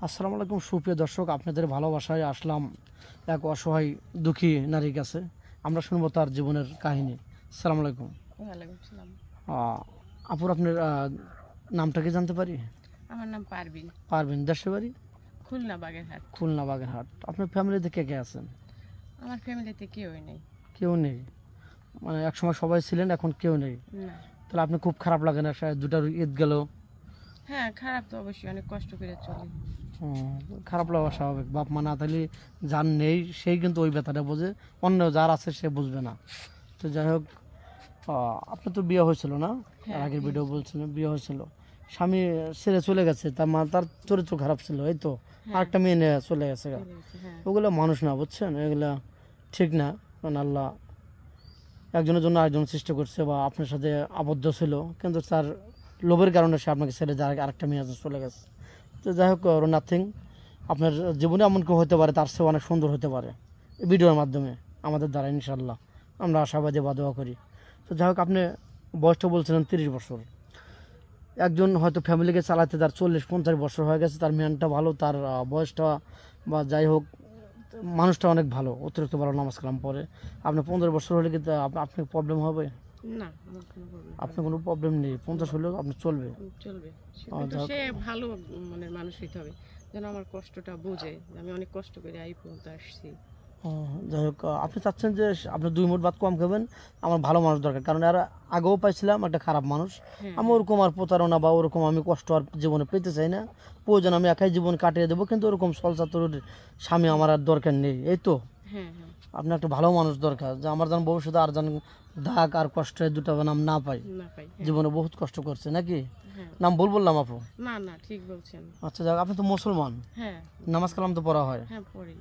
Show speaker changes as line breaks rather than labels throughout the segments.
আসসালামু আলাইকুম সুপ্রিয় দর্শক, আপনাদের ভালোবাসায় আসলাম এক অসহায় দুঃখী নারীর কাছে। আমরা শুনবো তার জীবনের কাহিনী। আসসালামু আলাইকুম।
ওয়ালাইকুম সালাম।
আপুর আপনার নামটা কি জানতে পারি?
আমার নাম পারবিন।
পারবেন। দেশের বাড়ি?
খুলনা বাগেরহাট।
খুলনা বাগেরহাট। আপনার ফ্যামিলিতে কে কে আছেন?
আমার ফ্যামিলিতে কেউই নেই।
কেউ নেই? মানে একসময় সবাই ছিলেন, এখন কেউ নেই।
না।
তাহলে আপনি খুব খারাপ লাগে না? দুটার ঈদ গেল।
হ্যাঁ, খারাপ তো অবশ্যই, অনেক কষ্ট করে চলি।
খারাপ লাগা স্বাভাবিক। বাপ মা না থাকলে যার নেই সেই কিন্তু ওই ব্যথাটা বোঝে, অন্য যার আছে সে বুঝবে না। তো যাই হোক, আপনার তো বিয়ে হয়েছিল না?
হ্যাঁ,
আগের ভিডিও বলছিলেন বিয়ে হয়েছিল। স্বামী ছেড়ে চলে গেছে, তার মা তার চরিত্র খারাপ ছিল, এই তো আরেকটা মেয়ে নিয়ে চলে গেছে।
হ্যাঁ।
ওগুলো মানুষ না, বুঝছেন? এগুলা ঠিক না। কারণ আল্লাহ একজনের জন্য আরেকজন সৃষ্টি করছে, বা আপনার সাথে আবদ্ধ ছিল, কিন্তু তার লোভের কারণে সে আপনাকে ছেড়ে যায় আরেকটা মেয়ে চলে গেছে। তো যাই হোক, নাথিং। আপনার জীবনে এমন কেউ হতে পারে, তার চেয়ে অনেক সুন্দর হতে পারে এই ভিডিওর মাধ্যমে আমাদের দ্বারা, ইনশাল্লাহ আমরা আশাবাদী বা দোয়া করি। তো যাই হোক, আপনি বয়সটা বলছিলেন 30 বছর। একজন হয়তো ফ্যামিলিকে চালাতে তার 40-50 বছর হয়ে গেছে, তার মেনটা ভালো, তার বয়সটা বা যাই হোক মানুষটা অনেক ভালো, অতিরিক্ত ভালো, নামাজ কালাম পরে। আপনি 15 বছর হলে কিন্তু আপনার প্রবলেম হবে
না, আমার কোনো প্রবলেম
আপনার কোনো প্রবলেম নেই। 50 হলেও আপনি চলবে।
চলবে। কিন্তু সে ভালো মনের মানুষ হইতে হবে, যেন আমার কষ্টটা বুঝে যে আমি অনেক কষ্ট করে এই পর্যন্ত আসছি।
যাই হোক, আপনি চাচ্ছেন যে আপনি 2 মুঠ ভাত কম খাবেন, আমার ভালো মানুষ দরকার। কারণ আর আগেও পাইছিলাম একটা খারাপ মানুষ। আমি ওরকম আর প্রতারণা বা ওরকম আমি কষ্ট আর জীবনে পেতে চাই না। প্রয়োজন আমি একাই জীবন কাটিয়ে দেবো, কিন্তু ওরকম সলচাতুর স্বামী আমার আর দরকার নেই। এই তো আপনার একটা ভালো মানুষ দরকার, যে আমার যেন ভবিষ্যতে আর যেন দাগ আর কষ্ট দুটো নাম না পাই। জীবনে বহুত কষ্ট করছে নাকি? নাম ভুল বললাম আপু?
না না, ঠিক বলছেন।
আচ্ছা, যাক, আপনি তো মুসলমান।
হ্যাঁ,
নামাজ কালাম তো পড়া হয়?
হ্যাঁ পড়ি।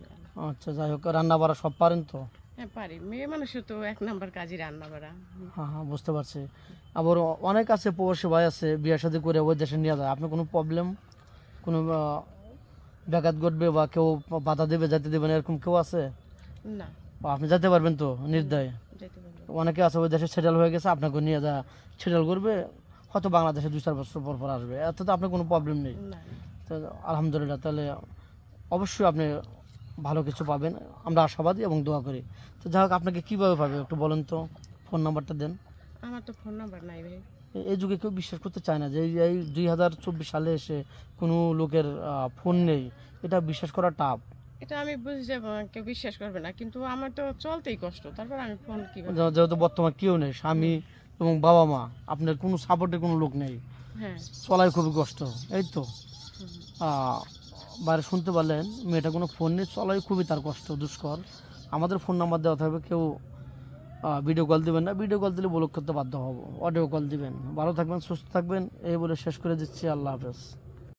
আচ্ছা, যাই হোক, রান্না বাড়া সব পারেন তো?
হ্যাঁ পারি, মেয়ে মানুষের তো 1 নাম্বার কাজই রান্না বাড়া।
হ্যাঁ হ্যাঁ, বুঝতে পারছি। আবার অনেক আছে প্রবাসী ভাই আছে, বিয়ে শাদী করে ওই দেশে নিয়ে যায়। আপনার কোনো প্রবলেম, কোনো ব্যাঘাত ঘটবে বা কেউ বাধা দেবে, যেতে দেবেন, এরকম কেউ আছে?
না।
আপনি যেতে পারবেন তো নির্দয়?
যেতে পারবো।
অনেকে আছে ওই দেশে সেটেল হয়ে গেছে, আপনাকে নিয়ে যা সেটেল করবে, হয়তো বাংলাদেশে 2-4 বছর পর পর আসবে, এত তো আপনার কোনো প্রবলেম নেই।
না।
তো আলহামদুলিল্লাহ, তাহলে অবশ্যই আপনি ভালো কিছু পাবেন, আমরা আশাবাদী এবং দোয়া করি। তো যাই হোক, আপনাকে কীভাবে পাবে একটু বলেন তো, ফোন নাম্বারটা দেন।
আমার তো ফোন নাম্বার নাই ভাই।
এই যুগে কেউ বিশ্বাস করতে চায় না যে এই 2024 সালে এসে কোনো লোকের ফোন নেই, এটা বিশ্বাস করা টাফ।
এটা আমি বুঝে যাব, কেউ বিশ্বাস করবে না, কিন্তু আমার তো চলতেই কষ্ট, তারপর আমি ফোন কিভাবে?
যেহেতু বর্তমানে কেউ নেই, স্বামী এবং বাবা মা, আপনার কোনো সাপোর্টের কোনো লোক নেই,
হ্যাঁ,
চলাই খুবই কষ্ট। এই তো বাইরে শুনতে পারলেন, মেয়েটা কোনো ফোন নেই, চলাই খুবই তার কষ্ট, দুষ্কর। আমাদের ফোন নাম্বার দেওয়া থাকবে, কেউ ভিডিও কল দিবেন না, ভিডিও কল দিলে ব্লক করতে বাধ্য হবো, অডিও কল দিবেন। ভালো থাকবেন, সুস্থ থাকবেন, এই বলে শেষ করে দিচ্ছি। আল্লাহ হাফেজ।